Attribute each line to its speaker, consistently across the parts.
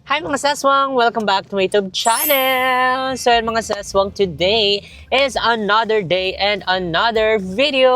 Speaker 1: Hi mga seswang! Welcome back to my YouTube channel! So yun mga seswang, today is another day and another video!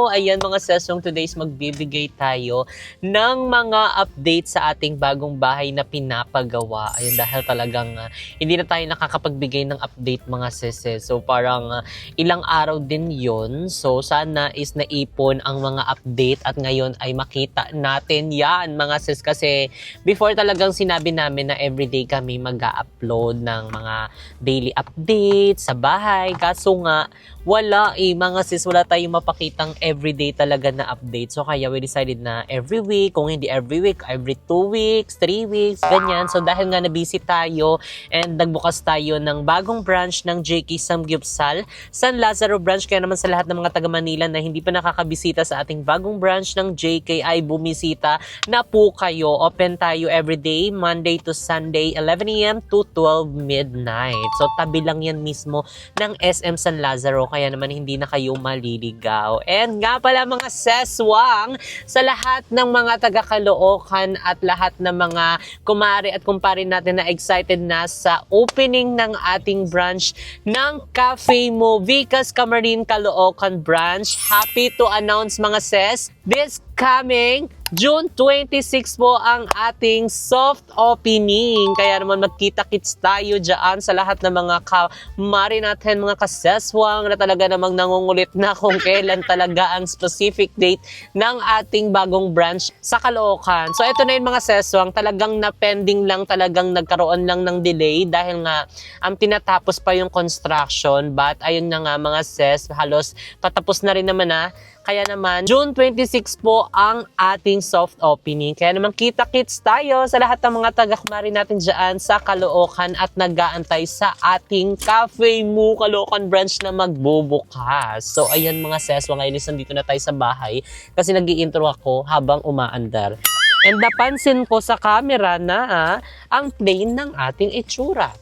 Speaker 1: Ayan mga seswang, today is magbibigay tayo ng mga update sa ating bagong bahay na pinapagawa. Ayun, dahil talagang hindi na tayo nakakapagbigay ng update mga seses. So parang ilang araw din yun. So sana is naipon ang mga update at ngayon ay makita natin yan mga ses. Kasi before talagang sinabi namin na everyday kami mag-upload ng mga daily updates sa bahay. Kaso nga, wala mga sis, wala tayong mapakitang everyday talaga na update. So kaya we decided na every week, kung hindi every week, every 2 weeks, 3 weeks, ganyan. So dahil nga na-busy tayo and nagbukas tayo ng bagong branch ng JK Samgyupsal, San Lazaro branch. Kaya naman sa lahat ng mga taga Manila na hindi pa nakakabisita sa ating bagong branch ng JK ay bumisita na po kayo. Open tayo everyday, Monday to Sunday, 11 AM to 12 midnight. So tabi lang yan mismo ng SM San Lazaro. Kaya naman hindi na kayo maliligaw. And nga pala mga seswang, sa lahat ng mga taga-Caloocan at lahat ng mga kumare at kumpare natin na excited na sa opening ng ating branch ng Cafe Mo, Vicas Camarin Caloocan branch. Happy to announce mga ses, this coming June 26 po ang ating soft opening. Kaya naman magkita-kits tayo dyan sa lahat ng mga kamari natin, mga kaseswang na talaga namang nangungulit na kung kailan talaga ang specific date ng ating bagong branch sa Caloocan. So ito na yun mga seswang, talagang na-pending lang, talagang nagkaroon lang ng delay dahil nga ang tinatapos pa yung construction. But ayun na nga mga ses, halos patapos na rin naman na. Kaya naman, June 26 po ang ating soft opening. Kaya naman kita-kits tayo sa lahat ng mga taga-kumari natin dyan sa Caloocan at nag-aantay sa ating Cafe Mo Caloocan branch na magbubukas. So ayan mga seswang, ngayon nandito na tayo sa bahay kasi nag-i-intro ako habang umaandar. And napansin ko sa camera na ang plain ng ating itsura.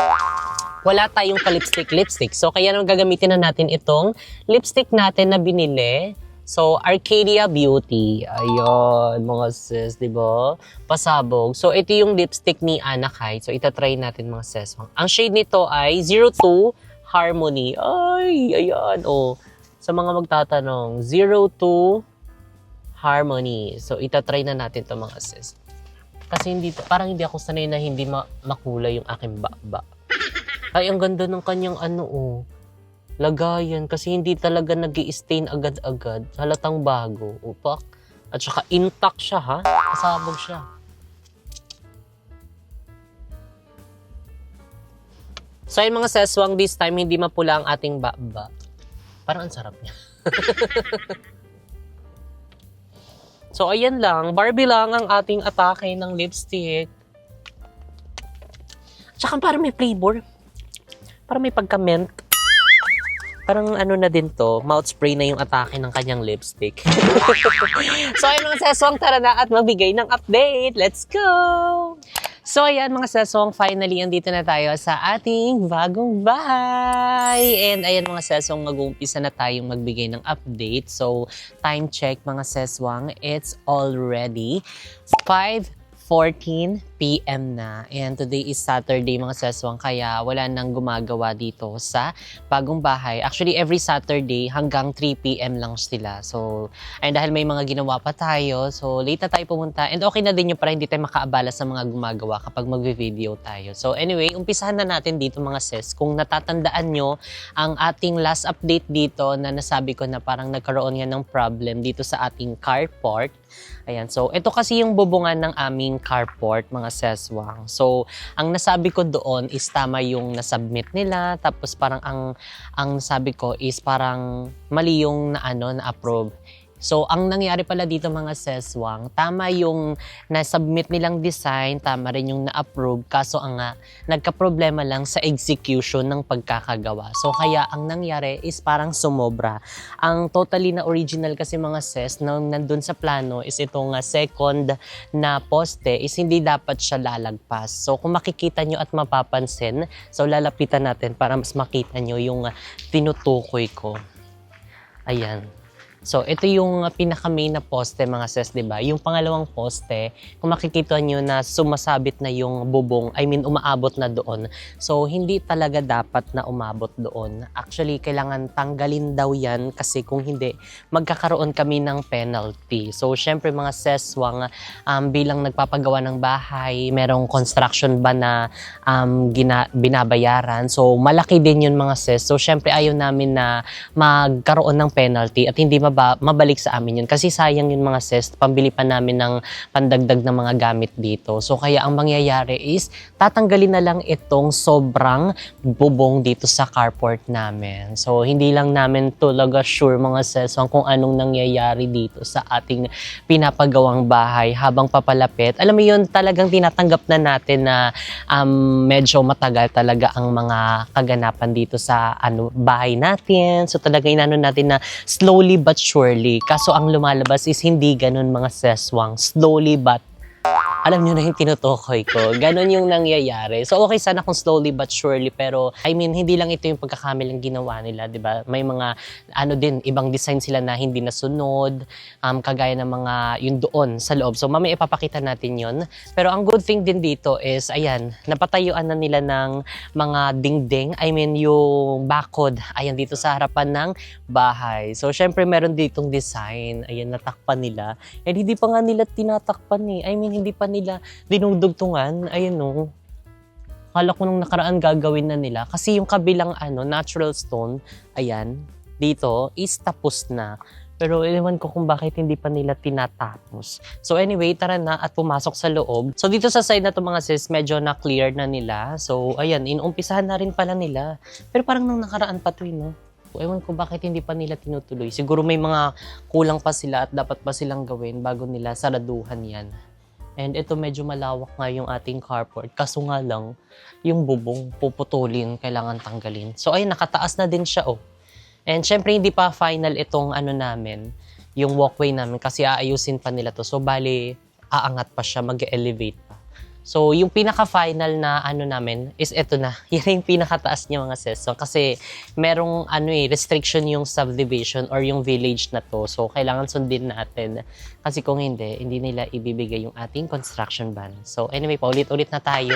Speaker 1: Wala tayong ka-lipstick. So kaya naman gagamitin na natin itong lipstick natin na binili. So, Arcadia Beauty. Ayun, mga sis, di ba? Pasabog. So, ito yung lipstick ni Anakay. So, itatry natin mga sis. Ang shade nito ay 02 Harmony. Ay, ayan. Oh. Sa mga magtatanong, 02 Harmony. So, itatry na natin to mga sis. Kasi parang hindi ako sanay na hindi makulay yung aking baba. Ay, ang ganda ng kanyang lagayan kasi hindi talaga nag-i-stain agad-agad. Halatang bago. Upak. At saka intact siya ha. Pasabog siya. So ayun mga seswang, this time hindi mapula ang ating baba. Parang ang sarap niya. So ayan lang. Barbie lang ang ating atake ng lipstick. Tsaka parang may flavor. Parang may pagka-mint. Parang na din to, mouth spray na yung atake ng kanyang lipstick. So ayun mga seswang, tara na at mabigay ng update. Let's go! So ayan mga seswang, finally andito na tayo sa ating bagong bahay. And ayan mga seswang, mag-uumpisa na tayong magbigay ng update. So time check mga seswang, it's already 5:14 PM na. And today is Saturday mga seswang, kaya wala nang gumagawa dito sa bagong bahay. Actually, every Saturday hanggang 3 PM lang sila. So, ayun, dahil may mga ginawa pa tayo, so late na tayo pumunta. And okay na din yung para hindi tayo makaabala sa mga gumagawa kapag mag-video tayo. So anyway, umpisahan na natin dito mga ses. Kung natatandaan nyo, ang ating last update dito na nasabi ko na parang nagkaroon nga ng problem dito sa ating carport. Ayan, so ito kasi yung bubungan ng aming carport mga seswang. So, ang nasabi ko doon is tama yung nasubmit nila, tapos parang ang nasabi ko is parang mali yung na-approve. So, ang nangyari pala dito mga seswang, tama yung na-submit nilang design, tama rin yung na-approve, kaso nagka-problema lang sa execution ng pagkakagawa. So, kaya ang nangyari is parang sumobra. Ang totally na original kasi mga ses, na nandun sa plano is itong second na poste is hindi dapat siya lalagpas. So, kung makikita nyo at mapapansin, so lalapitan natin para mas makita nyo yung tinutukoy ko. Ayan. So, ito yung pinaka-main na poste mga sis, di ba? Yung pangalawang poste, kung makikita nyo na sumasabit na yung bubong, umaabot na doon. So, hindi talaga dapat na umabot doon. Actually, kailangan tanggalin daw yan kasi kung hindi, magkakaroon kami ng penalty. So, syempre mga seswang, bilang nagpapagawa ng bahay, merong construction ba na binabayaran. So, malaki din yun mga ses. So, syempre ayaw namin na magkaroon ng penalty at hindi mabalik sa amin yun. Kasi sayang yun mga ses, pambili pa namin ng pandagdag ng mga gamit dito. So, kaya ang mangyayari is, tatanggalin na lang itong sobrang bubong dito sa carport namin. So, hindi lang namin talaga sure mga ses kung anong nangyayari dito sa ating pinapagawang bahay habang papalapit. Alam mo yun, talagang tinatanggap na natin na medyo matagal talaga ang mga kaganapan dito sa bahay natin. So talaga inano natin na slowly but surely. Kaso ang lumalabas is hindi ganun mga seswang. Slowly but alam nyo na yung tinutukoy ko. Ganon yung nangyayari. So, okay sana kung slowly but surely. Pero, hindi lang ito yung pagkakamilang ginawa nila, di ba? May mga, ibang design sila na hindi nasunod. Kagaya ng mga, yung doon sa loob. So, mamaya ipapakita natin yun. Pero, ang good thing din dito is, ayan, napatayuan na nila ng mga dingding. Yung bakod. Ayan, dito sa harapan ng bahay. So, syempre, meron ditong design. Ayan, natakpan nila. And hindi pa nga nila tinatakpan eh. Hindi pa nila dinudugtungan. Ayun no. Akala ko nung nakaraan gagawin na nila. Kasi yung kabilang natural stone, ayan, dito is tapos na. Pero ewan ko kung bakit hindi pa nila tinatapos. So anyway, tara na at pumasok sa loob. So dito sa side na to mga sis, medyo na-clear na nila. So ayan, inumpisahan na rin pala nila. Pero parang nung nakaraan pa to no. Ewan ko bakit hindi pa nila tinutuloy. Siguro may mga kulang pa sila at dapat pa silang gawin bago nila saraduhan yan. And ito medyo malawak nga yung ating carport. Kaso nga lang, yung bubong puputulin, kailangan tanggalin. So ayun, nakataas na din siya oh. And syempre hindi pa final itong namin, yung walkway namin kasi aayusin pa nila to. So bali, aangat pa siya, mag-elevate pa. So, yung pinaka-final na namin is ito na. Yan yung pinakataas niya mga sis. So, kasi merong restriction yung subdivision or yung village na to. So, kailangan sundin natin. Kasi kung hindi nila ibibigay yung ating construction ban. So, anyway, paulit-ulit na tayo.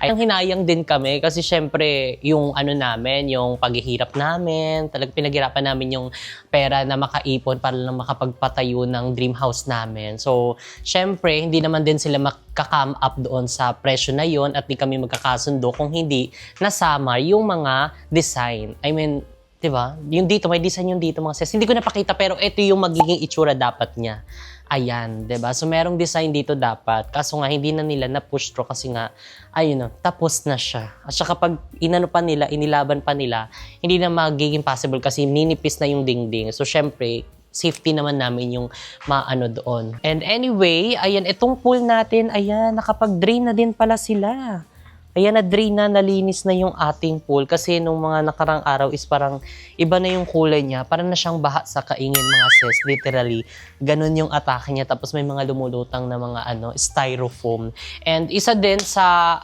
Speaker 1: Ay, hinayang din kami kasi syempre yung namin, yung paghihirap namin, talagang pinaghirapan namin yung pera na makaipon para lang makapagpatayo ng dream house namin. So, syempre, hindi naman din sila makaka-come up doon sa presyo na yon at di kami magkakasundo kung hindi nasama yung mga design. Diba? Yung dito, may design yung dito mga sis. Hindi ko napakita pero ito yung magiging itsura dapat niya. Ayan, diba? So merong design dito dapat. Kaso nga hindi na nila na-push through kasi nga, tapos na siya. At saka kapag inilaban pa nila, hindi na magiging possible kasi ninipis na yung dingding. So syempre, safety naman namin yung doon. And anyway, ayan, itong pool natin, ayan, nakapag-drain na din pala sila. Ayan, na-drain na, nalinis na yung ating pool. Kasi nung mga nakarang araw is parang iba na yung kulay niya. Parang na siyang baha sa kaingin mga sis. Literally, ganun yung atake niya. Tapos may mga lumulutang na mga styrofoam. And isa din sa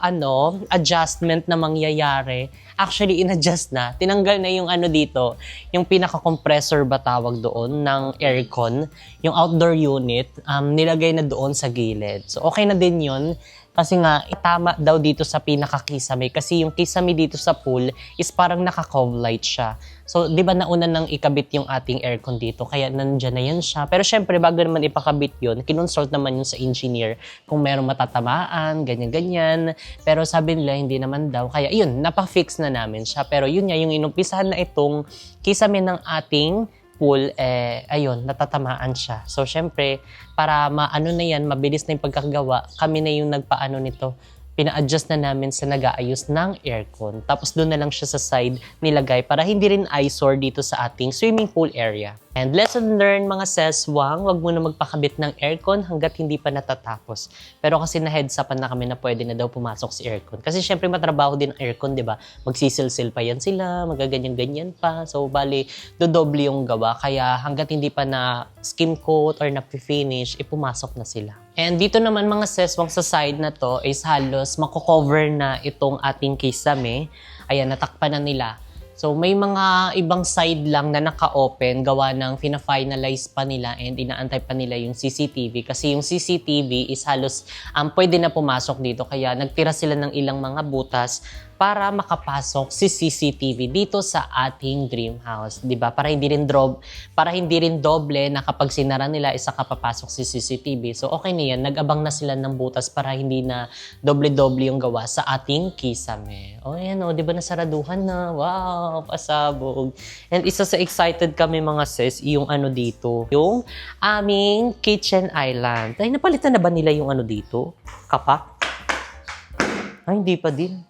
Speaker 1: adjustment na mangyayari, actually in-adjust na. Tinanggal na yung dito, yung pinaka-compressor ba tawag doon ng aircon. Yung outdoor unit, nilagay na doon sa gilid. So okay na din yun. Kasi nga, tama daw dito sa pinaka-kisame. Kasi yung kisame dito sa pool is parang naka-cove light siya. So, di ba nauna nang ikabit yung ating aircon dito? Kaya nandyan na yan siya. Pero syempre, bago naman ipakabit yun, kinonsult naman yun sa engineer kung merong matatamaan, ganyan-ganyan. Pero sabi nila, hindi naman daw. Kaya yun, napafix na namin siya. Pero yun nga, yung inumpisahan na itong kisame ng ating pool, ayun, natatamaan siya. So, syempre, para na yan, mabilis na yung pagkakagawa, kami na yung nagpaano nito. Pina-adjust na namin sa nag-aayos ng aircon. Tapos doon na lang siya sa side nilagay para hindi rin eyesore dito sa ating swimming pool area. And lesson learned mga seswang, wag mo na magpakabit ng aircon hanggat hindi pa natatapos. Pero kasi na-heads upan na kami na pwede na daw pumasok si aircon. Kasi syempre matrabaho din ang aircon, di ba? Magsisilsil pa yan sila, magaganyan-ganyan pa. So, bali, dodoble yung gawa. Kaya hanggat hindi pa na skim coat or na-finish, ipumasok na sila. And dito naman mga seswang sa side na to is halos mako-cover na itong ating kisame. Ayan, natakpan na nila. So may mga ibang side lang na naka-open, gawa ng fina-finalize pa nila and inaantay pa nila yung CCTV. Kasi yung CCTV is halos pwede na pumasok dito. Kaya nagtira sila ng ilang mga butas para makapasok si CCTV dito sa ating dream house, 'di ba? Para hindi rin doble na kapag sinara nila isa kapapasok si CCTV. So okay na 'yan, nag-abang na sila ng butas para hindi na doble-doble yung gawa sa ating kisame. Oh, ayan oh, 'di ba nasaraduhan na? Wow, pasabog. And isa sa excited kami mga sis, yung ano dito, yung aming kitchen island. Ay, napalitan na ba nila yung ano dito? Kapak? Ay, hindi pa din.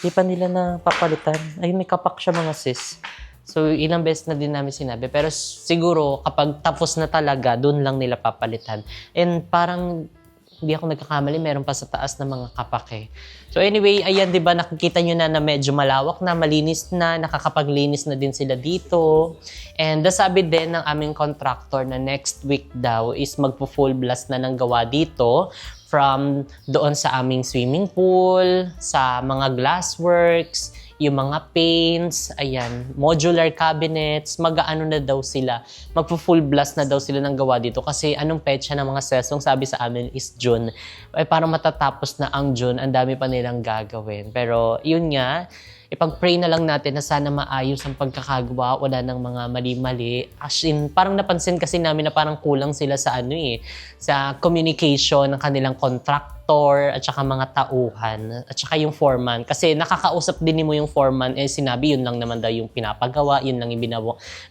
Speaker 1: Di pa nila na papalitan. Ay, may kapak siya mga sis. So, ilang beses na din namin sinabi. Pero siguro, kapag tapos na talaga, dun lang nila papalitan. And parang, hindi ako nagkakamali, meron pa sa taas na mga kapak eh. So anyway, ayan, di ba, nakikita nyo na medyo malawak na, malinis na, nakakapaglinis na din sila dito. And nasabi din ng aming contractor na next week daw is magpo-full blast na ng gawa dito. From doon sa aming swimming pool, sa mga glassworks, yung mga paints, ayan, modular cabinets, mag-aano na daw sila, magpo-full blast na daw sila ng gawa dito kasi anong petsa ng mga sesong sabi sa amin is June. Ay parang matatapos na ang June, ang dami pa nilang gagawin. Pero yun nga, ipag-pray na lang natin na sana maayos ang pagkakagawa, wala ng mga mali-mali. As in, parang napansin kasi namin na parang kulang sila sa sa communication ng kanilang contractor at saka mga tauhan at saka yung foreman. Kasi nakakausap din mo yung foreman, sinabi yun lang naman daw yung pinapagawa, yun lang yung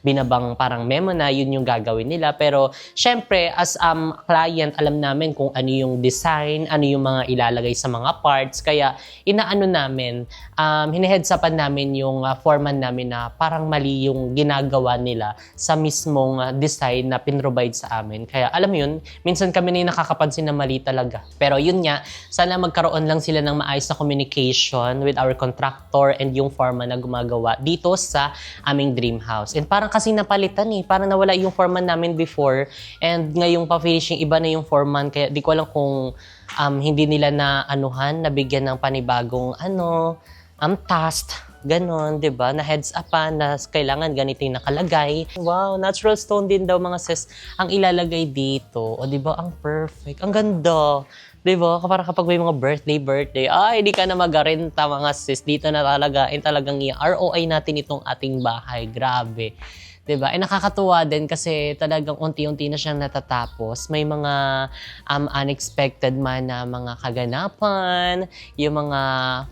Speaker 1: binabang parang memo na yun yung gagawin nila. Pero syempre, as client, alam namin kung ano yung design, ano yung mga ilalagay sa mga parts. Kaya inaano namin, hineheadsapan namin yung foreman namin na parang mali yung ginagawa nila sa mismong design na pinrovide sa amin. Kaya alam mo yun, minsan kami na yung nakakapansin na mali talaga. Pero yun nga, sana magkaroon lang sila ng maayos na communication with our contractor and yung foreman na gumagawa dito sa aming dream house. And parang kasi napalitan parang nawala yung foreman namin before and ngayong pa-finishing iba na yung foreman kaya di ko alam kung hindi nila na nabigyan ng panibagong task. Ganon, di ba? Na heads upan na kailangan ganito yung nakalagay. Wow, natural stone din daw mga sis ang ilalagay dito. O di ba? Ang perfect. Ang ganda. Di ba? Kapag may mga birthday, ay, di ka na magarenta mga sis. Dito na talagang i-ROI natin itong ating bahay. Grabe. Diba? Nakakatuwa din kasi talagang unti-unti na siyang natatapos. May mga unexpected man na mga kaganapan, yung mga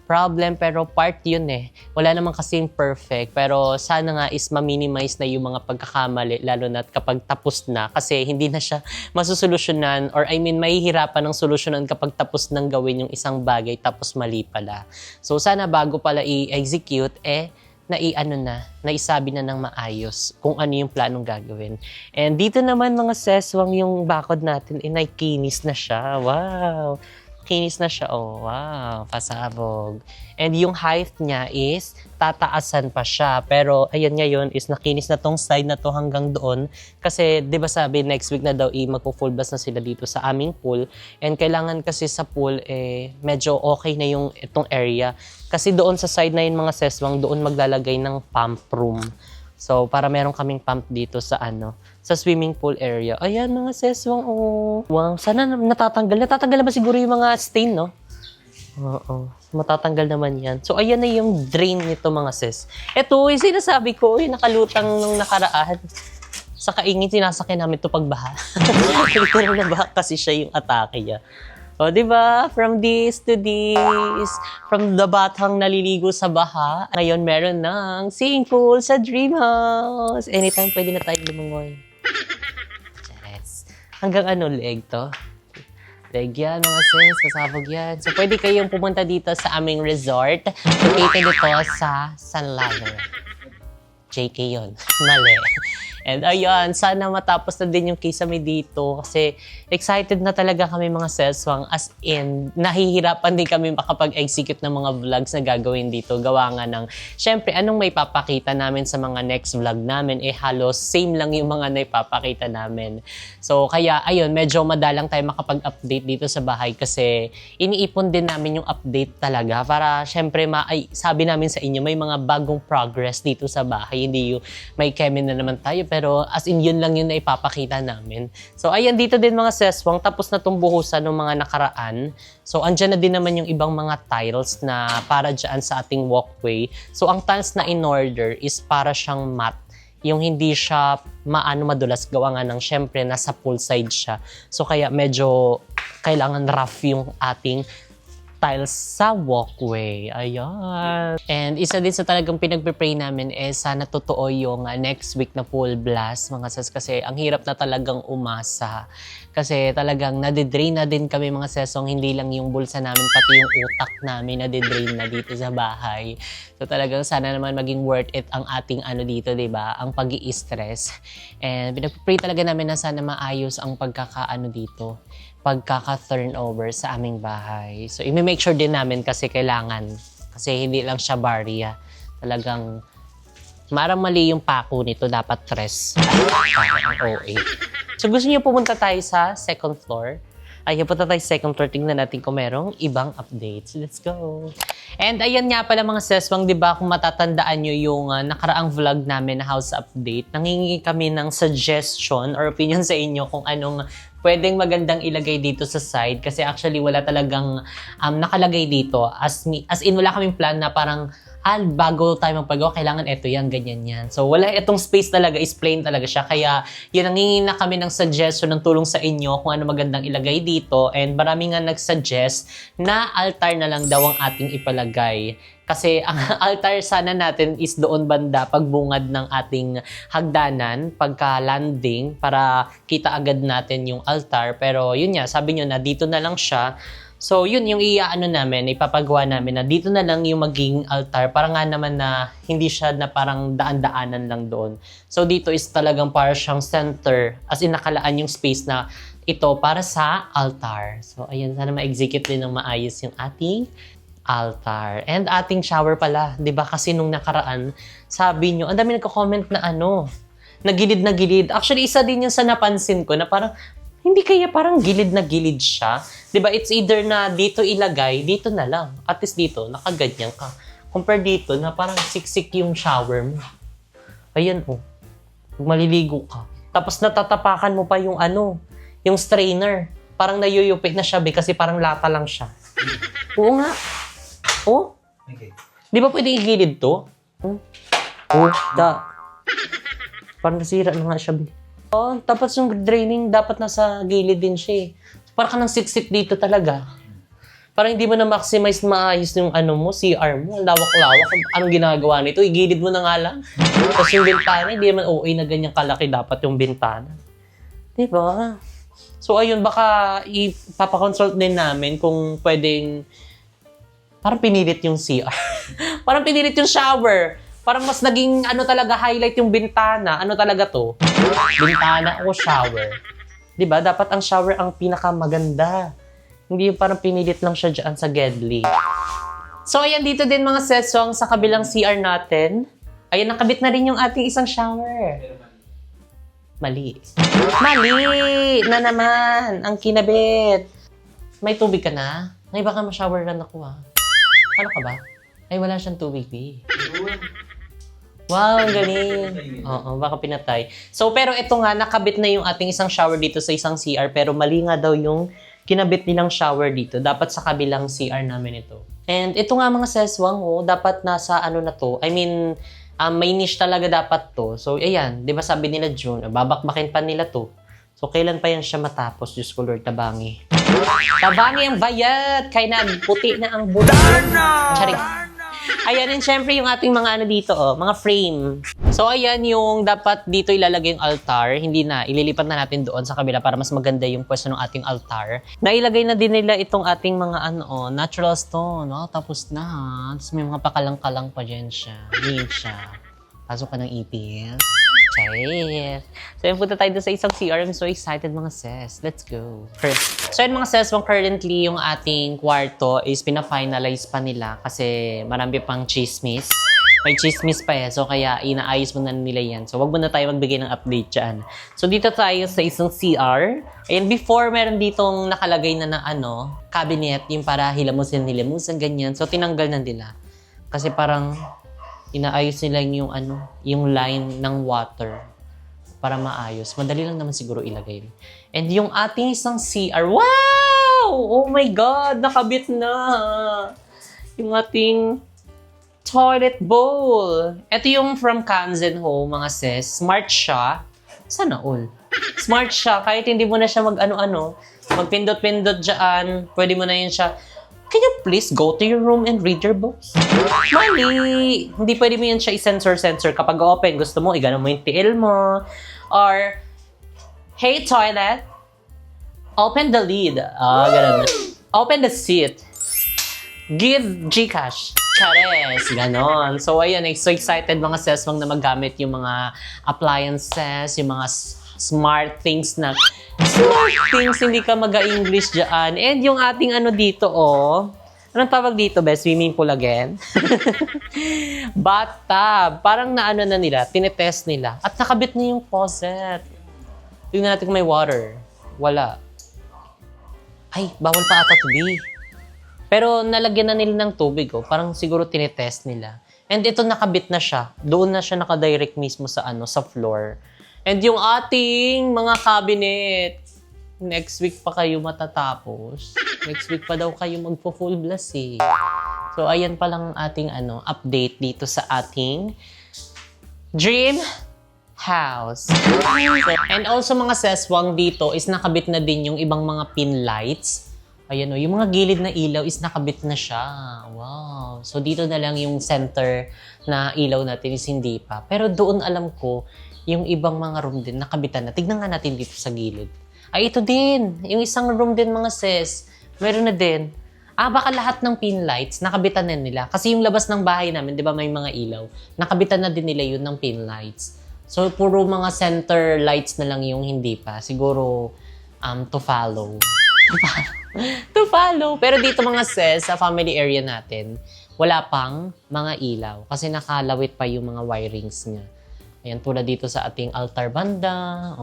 Speaker 1: problem, pero part yun Wala naman kasing perfect, pero sana nga is ma-minimize na yung mga pagkakamali, lalo na kapag tapos na, kasi hindi na siya masusolusyonan, or mahihirapan ng solusyonan kapag tapos nang gawin yung isang bagay, tapos mali pala. So sana bago pala i-execute, naisabi na ng maayos kung ano yung planong gagawin. And dito naman mga seswang yung bakod natin, kinis na siya. Wow! Kinis na siya. Oh, wow! Pasabog. And yung height niya is tataasan pa siya. Pero ayan ngayon is nakinis na tong side na to hanggang doon. Kasi di ba sabi next week na daw magpo-full blast na sila dito sa aming pool. And kailangan kasi sa pool medyo okay na yung itong area. Kasi doon sa side na yun mga seswang, doon maglalagay ng pump room. So, para meron kaming pump dito sa sa swimming pool area. Ayan mga seswang, oh. Wow, sana natatanggal. Natatanggal naman siguro yung mga stain, no? Oo, matatanggal naman yan. So, ayan na yung drain nito mga sis. Ito, yung sinasabi ko, yung nakalutang nung nakaraan. Sa kaingin, sinasakyan namin ito pagbaha. Literal na baha kasi siya yung atake niya. O, di ba? From this to this, from the batang naliligo sa baha, ngayon meron ng swimming pool sa dream house. Anytime pwede na tayong lumangoy. Yes. Hanggang leg to? Leg yan, mga sis. Masabog yan. So, pwede kayong pumunta dito sa aming resort. Located dito sa San Lázaro. JK yun. Mali. And ayun, sana matapos na din yung Kisame dito kasi excited na talaga kami mga seswang, as in, nahihirapan din kami makapag-execute ng mga vlogs na gagawin dito. Gawa nga ng, syempre, anong may papakita namin sa mga next vlog namin, halos same lang yung mga naipapakita namin. So kaya ayun, medyo madalang tayo makapag-update dito sa bahay kasi iniipon din namin yung update talaga para syempre sabi namin sa inyo, may mga bagong progress dito sa bahay. Hindi yung may Kevin na naman tayo, pero as in yun lang yung naipapakita namin. So ayan, dito din mga seswang, tapos na itong buhusan ng mga nakaraan. So andyan na din naman yung ibang mga tiles na para dyan sa ating walkway. So ang tiles na in order is para siyang matte. Yung hindi siya madulas, gawa nga ng syempre nasa pool side siya. So kaya medyo kailangan rough yung ating tiles sa walkway. Ayan. And isa din sa talagang pinagpe-pray namin is sana totoo yung next week na pool blast, mga sas, kasi ang hirap na talagang umasa. Kasi talagang nadidrain na din kami mga sesong, hindi lang yung bulsa namin, pati yung utak namin nadidrain na dito sa bahay. So talagang sana naman maging worth it ang ating dito, diba? Ang pag-i-stress. And pinagpe-pray talaga namin na sana maayos ang dito, pagkaka-turnover sa aming bahay. So, i-make sure din namin kasi kailangan. Kasi hindi lang siya barya. Talagang marang mali yung pako nito. Dapat tres. Ang OA. So, gusto niyo pumunta tayo sa second floor? Ayun, punta tayo sa second floor. Tingnan natin kung merong ibang updates. Let's go! And ayan nga pala mga seswang, di ba, kung matatandaan nyo yung nakaraang vlog namin na house update, nangingi kami ng suggestion or opinion sa inyo kung anong pwedeng magandang ilagay dito sa side. Kasi actually wala talagang nakalagay dito. As in, wala kaming plan na parang bago tayo magpagawa, kailangan eto yan, ganyan yan. So, wala itong space talaga, is plain talaga siya. Kaya, yun, nangingi na kami ng suggestion, ng tulong sa inyo kung ano magandang ilagay dito. And marami nga nag-suggest na altar na lang daw ang ating ipalagay. Kasi ang altar sana natin is doon banda, pagbungad ng ating hagdanan, pagka-landing, para kita agad natin yung altar. Pero yun nga, sabi nyo na dito na lang siya. So, yun yung namin, ipapagawa namin na dito na lang yung maging altar para nga naman na hindi siya na parang daan-daanan lang doon. So, dito is talagang para siyang center, as in nakalaan yung space na ito para sa altar. So, ayun, sana ma-execute din ng maayos yung ating altar. And ating shower pala, 'di ba? Kasi nung nakaraan, sabi nyo, ang dami nagko-comment na na gilid na gilid. Actually, isa din yung sa napansin ko na parang hindi kaya parang gilid na gilid siya. 'Di ba? It's either na dito ilagay, dito na lang. At least dito, nakaganyan ka. Compare dito na parang siksik yung shower mo. Ayan oh. Maliligo ka. Tapos natatapakan mo pa yung yung strainer. Parang nayuyupit na siya kasi parang lata lang siya. Oo nga. Oh? Okay. Di ba pwede igilid to? Oh, parang nasira na nga siya. Oh, tapos yung draining dapat nasa gilid din siya eh. Parang ka nang siksik dito talaga. Parang hindi mo na maximize maayos yung CR mo. Lawak-lawak. Anong ginagawa nito? Igilid mo na nga lang. Tapos yung bintana, hindi naman OA na ganyang kalaki dapat yung bintana. Diba? So ayun, baka ipapakonsult din namin kung pwedeng parang pinilit yung CR. Parang pinilit yung shower. Parang mas naging talaga highlight yung bintana. Ano talaga to? Bintana o shower. 'Di ba? Dapat ang shower ang pinakamaganda. Hindi yung parang pinilit lang siya dyan sa Gedli. So ayan, dito din mga sesong sa kabilang CR natin. Ayan, nakabit na rin yung ating isang shower. Mali. Mali na naman ang kinabit. May tubig ka na? Ay, baka ma-showeran ako Ano ka ba? Ay, wala siyang tubig Wow, ang galing. Oo, baka pinatay. So, pero ito nga, nakabit na yung ating isang shower dito sa isang CR, pero mali nga daw yung kinabit nilang shower dito. Dapat sa kabilang CR namin ito. And ito nga mga seswang, dapat nasa na to. I mean, may niche talaga dapat to. So, ayan, di ba sabi nila June, babakbakin pa nila to. So, kailan pa yan siya matapos? Diyos ko Lord, tabangi. Tabangi ang bayat! Kaya nagputi na ang buto. Charing. Ayan, and syempre yung ating mga dito, mga frame. So, ayan yung dapat dito ilalagay yung altar. Hindi na, ililipat na natin doon sa kabila para mas maganda yung pwesto ng ating altar. Nailagay na din nila itong ating mga natural stone. Tapos na. Tapos may mga pakalang-kalang pa dyan siya. Need siya. Pasok ka ng ipis. Chair. So, yun, punta tayo sa isang CR. I'm so excited, mga sis. Let's go. So, yun, mga sis, currently, yung ating kwarto is pina-finalize pa nila kasi marami pang chismis. May chismis pa eh. So, kaya inaayos mo na nila yan. So, wag mo na tayo magbigay ng update dyan. So, dito tayo sa isang CR. Ayan, before, meron ditong nakalagay na cabinet, yung para hilamusin, ganyan. So, tinanggal na nila. Kasi parang inaayos nila yung line ng water para maayos. Madali lang naman siguro ilagay. And yung ating isang CR, wow! Oh my God! Nakabit na! Yung ating toilet bowl. Ito yung from Kanzen Home, mga sis. Smart siya. Sana all. Smart siya. Kahit hindi mo na siya magpindot-pindot dyan, pwede mo na yun siya. Can you please go to your room and read your books? Mali! Hindi pwede mo yun siya i-sensor. Kapag open, gusto mo, igano mo yung tiil mo. Or, hey toilet, open the lid. Ganun. Open the seat. Give Gcash. Chares, ganon. So, ayan, so excited mga seswang na maggamit yung mga appliances, yung mga smart things, hindi ka mag-English dyan. And yung ating dito, anong tawag dito, be? Swimming pool again? Bathtub. Parang na nila, tinetest nila. At nakabit na yung faucet. Tingnan natin kung may water. Wala. Ay, bawal pa ata to be. Pero nalagyan na nila ng tubig, parang siguro tinetest nila. And ito nakabit na siya. Doon na siya nakadirect mismo sa sa floor. And yung ating mga cabinet, next week pa kayo matatapos. Next week pa daw kayo magpo-full blast eh. So ayan pa lang ating update dito sa ating dream house. And also mga seswang dito is nakabit na din yung ibang mga pin lights. Ayan yung mga gilid na ilaw is nakabit na siya. Wow. So, dito na lang yung center na ilaw natin is hindi pa. Pero doon alam ko, yung ibang mga room din nakabitan na. Tignan nga natin dito sa gilid. Ay, ito din. Yung isang room din mga sis. Meron na din. Baka lahat ng pin lights, nakabitan na nila. Kasi yung labas ng bahay namin, di ba may mga ilaw? Nakabitan na din nila yun ng pin lights. So, puro mga center lights na lang yung hindi pa. Siguro, to follow. To follow. Pero dito mga sis, sa family area natin, wala pang mga ilaw. Kasi nakalawit pa yung mga wirings niya. Ayan, tulad dito sa ating altar banda.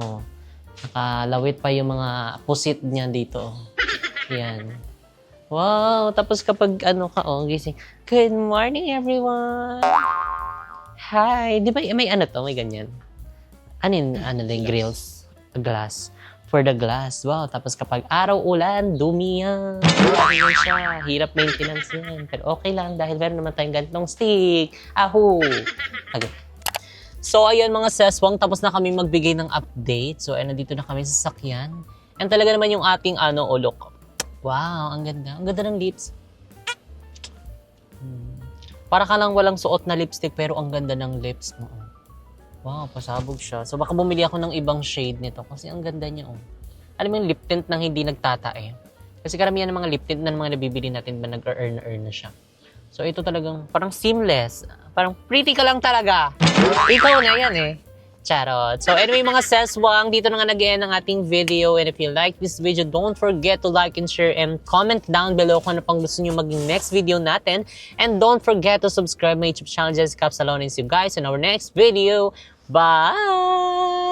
Speaker 1: Nakalawit pa yung mga pusit niya dito. Ayan. Wow. Tapos kapag gising. Good morning, everyone. Hi. Di ba may may ganyan? Yung grills? Glass. For the glass. Wow. Tapos kapag araw-ulan, dumi yan. Ano siya. Hirap maintenance yan. Pero okay lang dahil meron naman tayong ganitong stick. Aho! Okay. So, ayun mga seswang. Tapos na kami magbigay ng update. So, nandito na kami sa sakyan. And talaga naman yung ating look. Wow, ang ganda. Ang ganda ng lips. Para ka lang walang suot na lipstick pero ang ganda ng lips mo. Wow, pasabog siya. So baka bumili ako ng ibang shade nito kasi ang ganda niya. Alam mo yung lip tint nang hindi nagtatae. Kasi karamihan ng mga lip tint na mga nabibili natin ba nag-earn na siya. So ito talagang parang seamless. Parang pretty ka lang talaga. Ikaw na yan eh. Charot. So anyway mga seswang, dito na nga nag-end ang ating video. And if you like this video, don't forget to like and share and comment down below kung ano pang gusto nyo maging next video natin. And don't forget to subscribe my YouTube channel, Jessica Capsalones. See you guys in our next video. Bye!